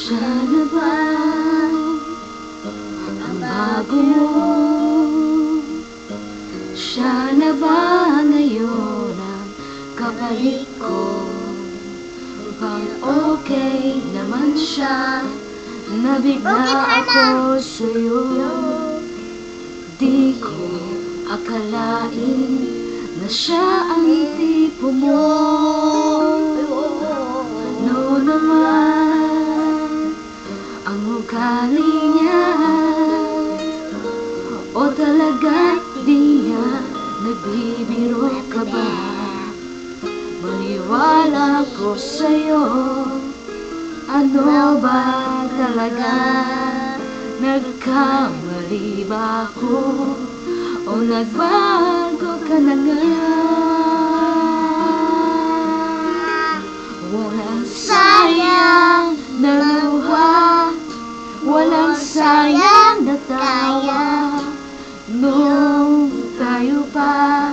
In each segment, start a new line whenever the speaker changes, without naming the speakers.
Siya na ba ang bago mo? Siya na ba ngayon ang kapalit ko? Mukhang okay naman siya. Nabigla ako sa'yo. Di ko akalain na siya ang tipo mo. No naman ang ugali niya, o talaga di niya nagbibiro ka ba? Maniwala ko sa'yo. Ano ba talaga? Nagkamali ba ako? O nagbago ka na nga? Walang sayang na luha, walang sayang na tawa. Nung tayo pa,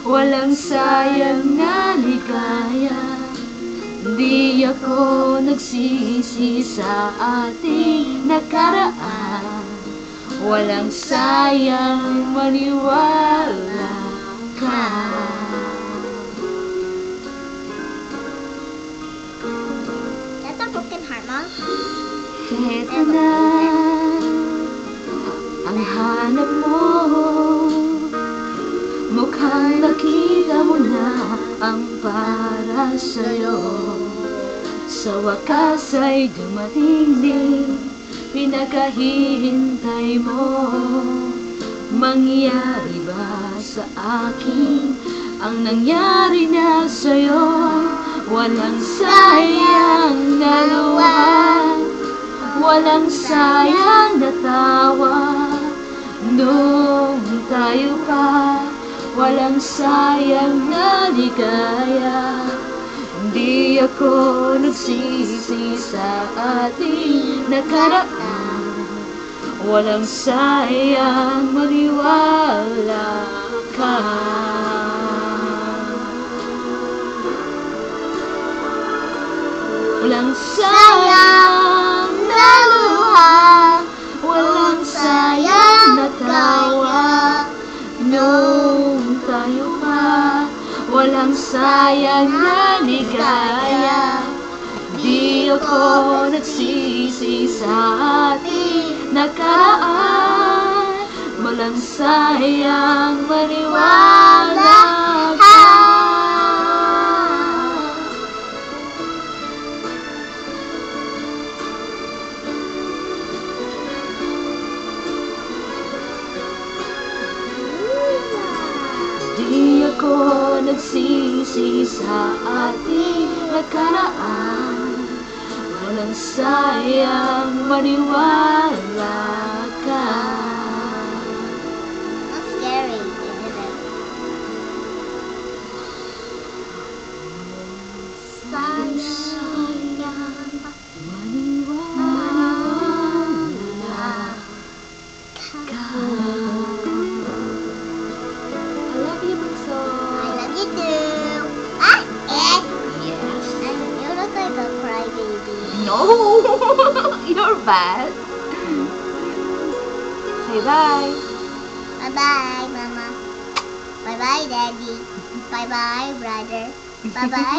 walang sayang na ligaya. Di ako nagsisi sa ating nakaraan. Walang sayang, maniwala ka.
That's a broken heart, Mom.
Heto na ang hanap mo. Mukhang nakita mo na ang para sa'yo. Sa wakas ay dumating din pinakahihintay mo. Mangyari ba sa akin ang nangyari na sa'yo? Walang sayang na luha, walang sayang na tawa. Nung tayo pa, walang sayang na ligaya. Di ako nagsisi sa ating nakaraan. Walang sayang, maniwala ka. Walang sayang na luha, walang sayang na tawa. Nung tayo pa, walang sayang na ligaya. Di ako nagsisi sa ating nakaraan. Walang sayang, maniwala ka. Di ako nagsisi sa ating nakaraan. Walang sayang, maniwala ka.
That's scary, isn't it?
Sayang, maniwala ka. I love you, Bunso.
I love you too. Ah, eh?
Yes.
You look like a crybaby.
No! You're bad. Say bye.
Bye-bye, Mama. Bye-bye, Daddy. Bye-bye, brother. Bye-bye.